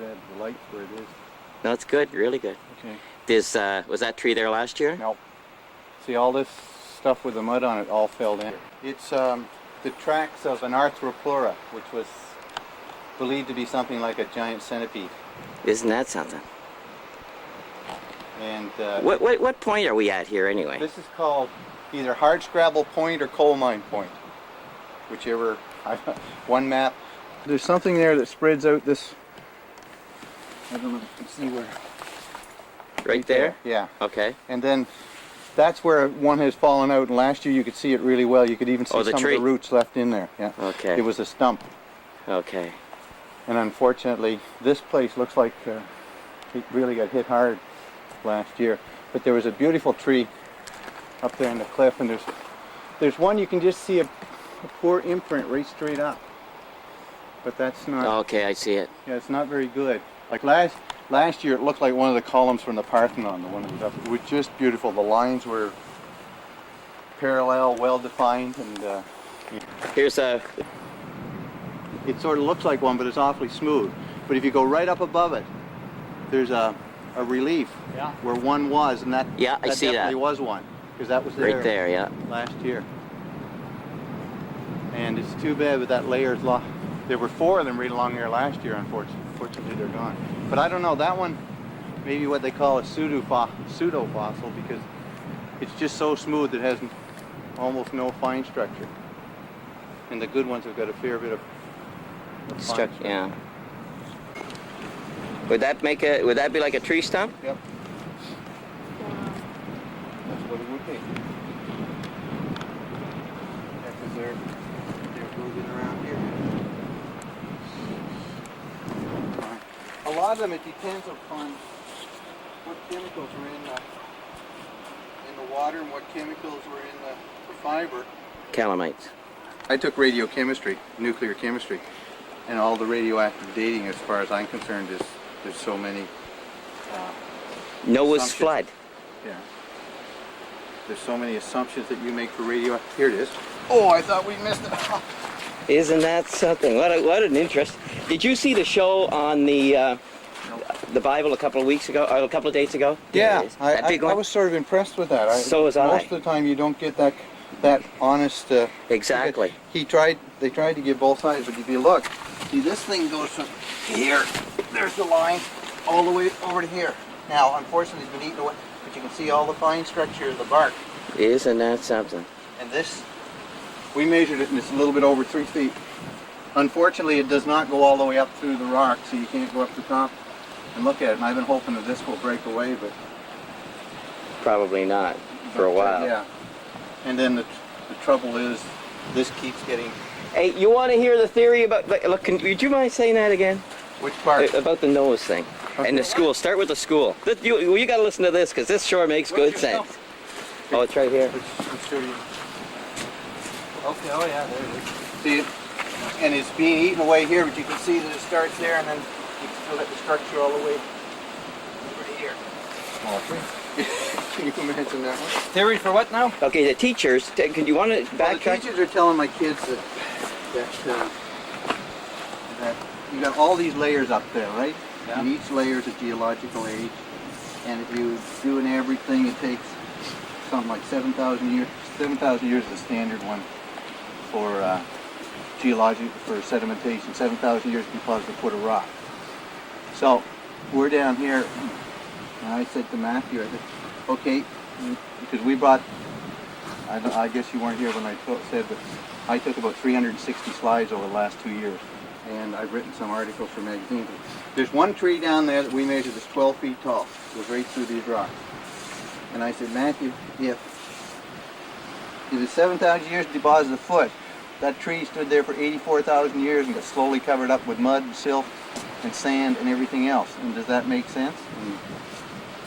bad. The light's where it is. No, it's good, really good. Okay. Was that tree there last year? No. See, all this stuff with the mud on it all fell down. It's the tracks of an Arthroplura, which was believed to be something like a giant centipede. Isn't that something? And What point are we at here anyway? this is called either Hardscrabble Point or Coal Mine Point, whichever. One map. There's something there that spreads out this. I don't know if you can see where. Right there? Yeah. Okay. And then that's where one has fallen out, and last year you could see it really well. You could even see Oh, the some tree. of the roots left in there. Yeah. Okay. It was a stump. Okay. And unfortunately, this place looks like it really got hit hard last year. But there was a beautiful tree up there in the cliff, and there's one you can just see a poor imprint right straight up. But that's not. Okay, I see it. Yeah, it's not very good. Like last year, it looked like one of the columns from the Parthenon, the one that was up. It was just beautiful. The lines were parallel, well defined, and Here's a. it sort of looks like one, but it's awfully smooth. But if you go right up above it, there's a relief where one was, and that I see definitely that. was one, because that was there Right there, yeah. last year. And it's too bad with that layer's lost. There were 4 of them right along there last year, unfortunately they're gone. But I don't know, that one, maybe what they call a pseudo fossil, because it's just so smooth it has almost no fine structure. And the good ones have got a fair bit of fine structure. Yeah. Would that be like a tree stump? Yep. That's what it would be. Yeah, because they're moving around here. A lot of them, it depends upon what chemicals are in the water and what chemicals were in the fiber. Calamites. I took radiochemistry, nuclear chemistry, and all the radioactive dating, as far as I'm concerned, is there's so many. Noah's assumptions. flood. Yeah. There's so many assumptions that you make for radio. Here it is. Oh, I thought we missed it. Isn't that something? What an interest. Did you see the show on the Bible a couple of weeks ago, or a couple of days ago? Yeah, That big I one? was sort of impressed with that. So was I. Most of the time, you don't get that honest. Exactly. They tried to give both sides, but if you look, see this thing goes from here. There's the line all the way over to here. Now, unfortunately, it's been eaten away, but you can see all the fine structure of the bark. Isn't that something? And this, we measured it, and it's a little bit over 3 feet. Unfortunately, it does not go all the way up through the rock, so you can't go up the top and look at it. And I've been hoping that this will break away, but Probably not for a while. Yeah. And then the trouble is, this keeps getting. Hey, you want to hear the theory about? Look, would you mind saying that again? Which part? About the Noah's thing. And the school. Start with the school. You got to listen to this because this sure makes good sense. Oh, it's right here. Let's show you. Okay. Oh yeah, there it is. See it? And it's being eaten away here, but you can see that it starts there, and then you can still get the structure all the way over to here. Small tree. Can you imagine that one? Theory for what now? Okay, the teachers. Can you want to Well, the backtrack? teachers are telling my kids that you got all these layers up there, right? Yeah. And each layer is a geological age. And if you do an average thing, it takes something like 7,000 years. 7,000 years is the standard one for for sedimentation. 7,000 years to deposit a foot of rock. So we're down here, and I said to Matthew, I said, okay, because we brought, I guess you weren't here when I said, but I took about 360 slides over the last 2 years, and I've written some articles for magazines. There's one tree down there that we measured that's 12 feet tall. It goes right through these rocks. And I said, Matthew, if it's 7,000 years to deposit a foot, that tree stood there for 84,000 years and got slowly covered up with mud and silt and sand and everything else. And does that make sense? And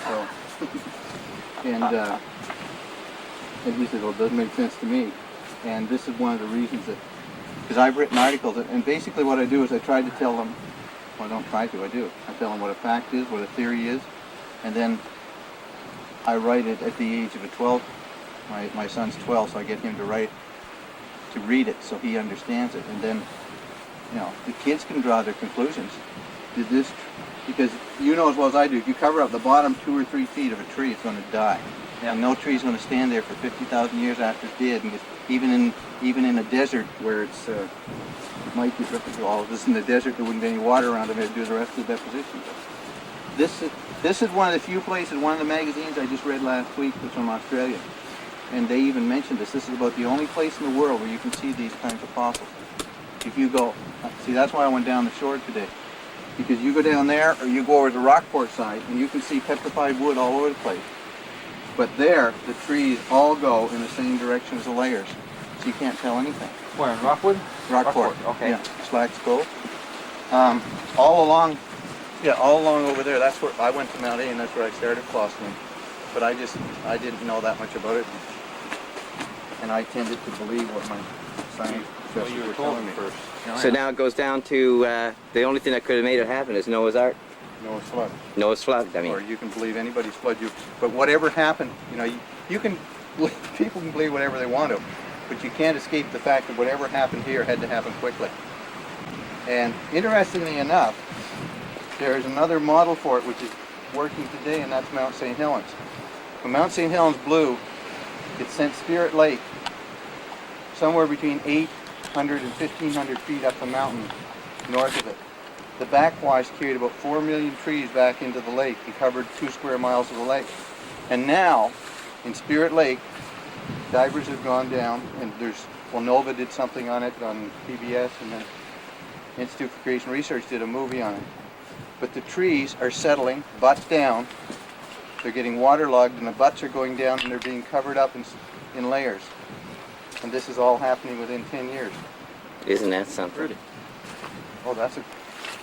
so, and he said, well, it doesn't make sense to me. And this is one of the reasons that, because I've written articles, and basically what I do is I try to tell them, well, I don't try to, I do. I tell them what a fact is, what a theory is, and then I write it at the age of 12. My son's 12, so I get him to read it so he understands it. And then, the kids can draw their conclusions. Did this Because you know as well as I do, if you cover up the bottom 2 or 3 feet of a tree, it's going to die. Yeah. And no tree's going to stand there for 50,000 years after it's dead. And even in a desert where it's might be all of this in the desert, there wouldn't be any water around it to do the rest of the deposition. This is one of the few places. One of the magazines I just read last week was from Australia, and they even mentioned this. This is about the only place in the world where you can see these kinds of fossils. If you go, see, that's why I went down the shore today, because you go down there or you go over to the Rockport side, and you can see petrified wood all over the place. But there, the trees all go in the same direction as the layers, so you can't tell anything. Where, in Rockwood? Rockport. Okay. Yeah, Slacks Cove. All along over there. That's where I went to Mount A, and that's where I started fostering. But I didn't know that much about it, and I tended to believe what my science professors were telling me. First. So now it goes down to the only thing that could have made it happen is Noah's Ark. Noah's flood. Noah's flood. I mean, Or you can believe anybody's flood. But whatever happened, you can. People can believe whatever they want to, but you can't escape the fact that whatever happened here had to happen quickly. And interestingly enough, there's another model for it which is working today, and that's Mount St. Helens. When Mount St. Helens blew, it sent Spirit Lake somewhere between 800 and 1,500 feet up the mountain north of it. The backwash carried about 4 million trees back into the lake and covered 2 square miles of the lake. And now, in Spirit Lake, divers have gone down, and NOVA did something on it on PBS, and then Institute for Creation Research did a movie on it. But the trees are settling, butts down. They're getting waterlogged, and the butts are going down, and they're being covered up in layers. And this is all happening within 10 years. isn't that something? Really? Oh,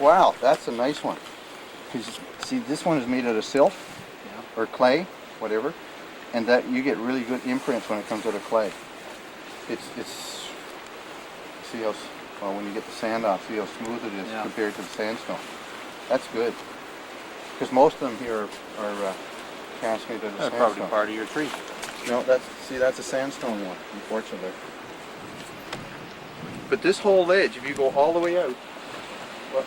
wow, that's a nice one. 'Cause, see, this one is made out of silt or clay, whatever, and that you get really good imprints when it comes out of clay. It's see how, well, when you get the sand off, see how smooth it is compared to the sandstone. That's good. Because most of them here are cast made out of That's sandstone. probably part of your tree. No, that's a sandstone one, unfortunately. But this whole ledge, if you go all the way out, well,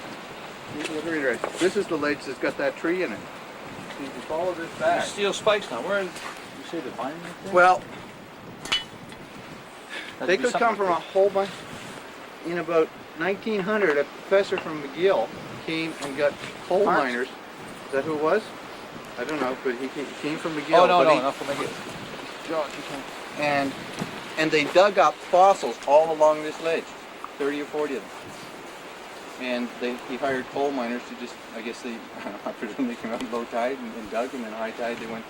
this is the ledge that's got that tree in it. See, if you follow this back. Steel spikes now. Where? You say the vine right there? Well, That'd they be could come something from a whole bunch. In about 1900, a professor from McGill came and got coal Parks? miners. Is that who it was? I don't know, but he came from McGill. Oh, no, but he- enough to make it. John, you can. and they dug up fossils all along this ledge, 30 or 40 of them. And he hired coal miners to just, I guess I presume they came out in low tide and dug, and then high tide they went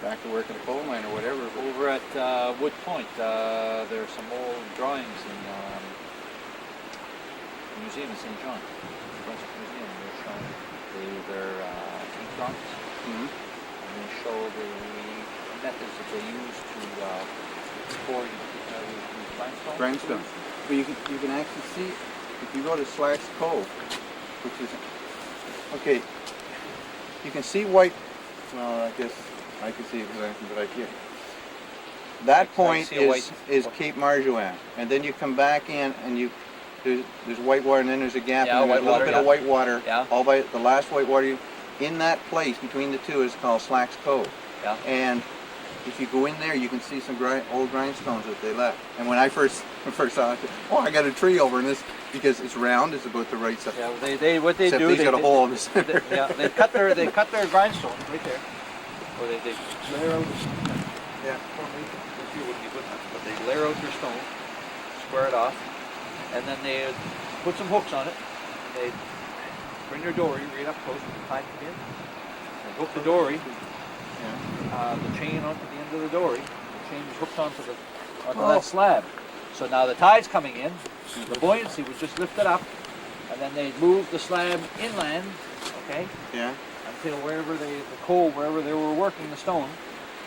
back to work in a coal mine or whatever. Over at Wood Point, there's some old drawings in the museum in St. John, the Brunswick Museum. They're showing their ink drawings, and they show the methods that they use to pour limestone. Grindstone. But you can actually see, if you go to Slacks Cove, which is, okay, you can see white, well, I guess I can see it but I can't. That point see a white- is Cape Marjoan, and then you come back in and there's white water, and then there's a gap, Yeah, and there's a little white bit water, of white water, Yeah. all by the last white water. In that place between the two is called Slacks Cove. Yeah. And if you go in there, you can see some old grindstones that they left. And when I first saw it, I got a tree over in this, because it's round, it's about the right size. Yeah, what they Except do, these they got a they- hole in the center. yeah, they cut their grindstone right there. Or they layer out. Yeah. You wouldn't be good enough, but they layer out their stone, square it off, and then they put some hooks on it. And they bring their dory right up close with the tide come in, and hook the dory, the chain onto the end of the dory. The chain is hooked onto that slab. So now the tide's coming in, the buoyancy would just lift it up, and then they'd move the slab inland, okay, Yeah. until wherever the coal, wherever they were working the stone,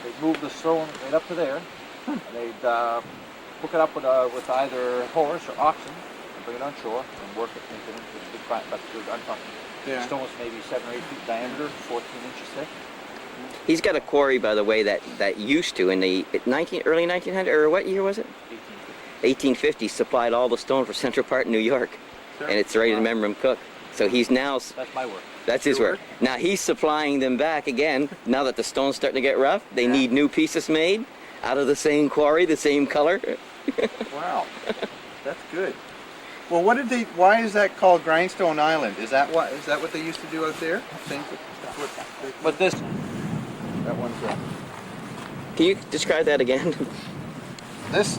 they'd move the stone right up to there, and they'd hook it up with either horse or oxen, and bring it on shore, and work it into the big flat, but I'm talking, Yeah. stones maybe 7 or 8 feet diameter, 14 inches thick. He's got a quarry, by the way, that used to in the early 1900, or what year was it? 18 feet. 1850, supplied all the stone for Central Park, New York, and it's right in Memram Cook. So he's now, That's my work. that's his Your work. Now he's supplying them back again. Now that the stone's starting to get rough, they Yeah. need new pieces made out of the same quarry, the same color. Wow, that's good. Well, why is that called Grindstone Island? Is that what they used to do out there? That's what But this, that one's. Can you describe that again? This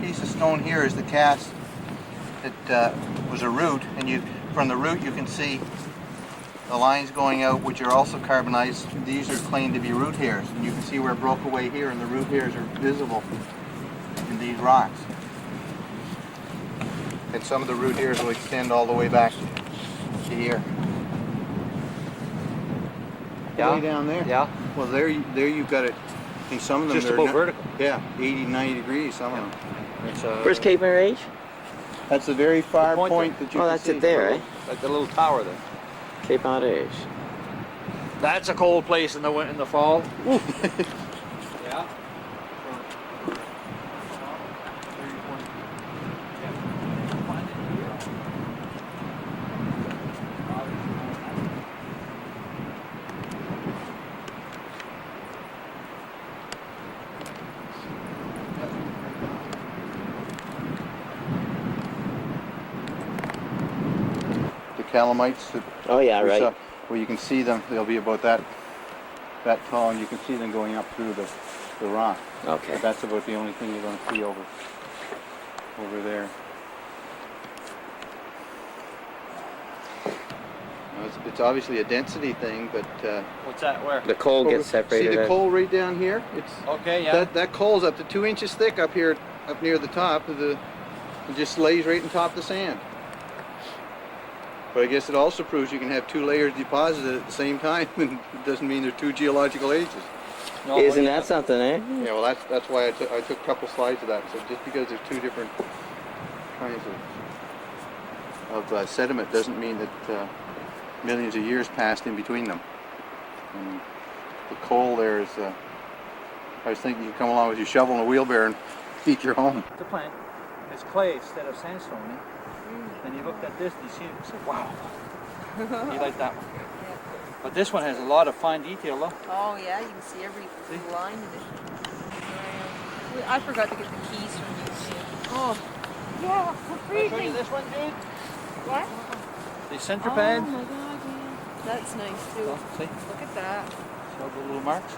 piece of stone here is the cast that was a root, and from the root you can see the lines going out, which are also carbonized. These are claimed to be root hairs, and you can see where it broke away here, and the root hairs are visible in these rocks. And some of the root hairs will extend all the way back to here. Yeah. Way down there. yeah, Well, there you've got it. In some of them, just they're about not- vertical. Yeah, 80, 90 degrees. Some of them. It's Where's Cape Mirage? That's the very far point point that you Oh, can that's see. it there, eh? like the little tower there. Cape Mirage. That's a cold place in the fall. Yeah. The calamites that Oh yeah, we right. saw, where you can see them. They'll be about that tall, and you can see them going up through the rock. Okay. But that's about the only thing you're going to see over there. Now, it's obviously a density thing, but What's that? Where? The coal gets see separated the out. coal right down here? It's Okay, yeah. that coal's up to 2 inches thick up here, up near the top of it just lays right on top of the sand. But I guess it also proves you can have 2 layers deposited at the same time, and it doesn't mean they're 2 geological ages. No, Isn't yeah. that something, eh? Yeah, well that's why I took a couple slides of that. So just because there's 2 different kinds of sediment doesn't mean that millions of years passed in between them. And the coal there is. I was thinking you come along with your shovel and a wheelbarrow and feed your home. The plant, it's clay instead of sandstone. Eh? And you looked at this and you see it and said, wow. You like that one. But this one has a lot of fine detail though. Oh yeah, you can see every See? line in it. I forgot to get the keys from you too. Oh, yeah, we're Can I show you freezing. this one, dude? What? The center Oh pad. my god, yeah. That's nice too. Oh, see? Look at that. See all the little marks?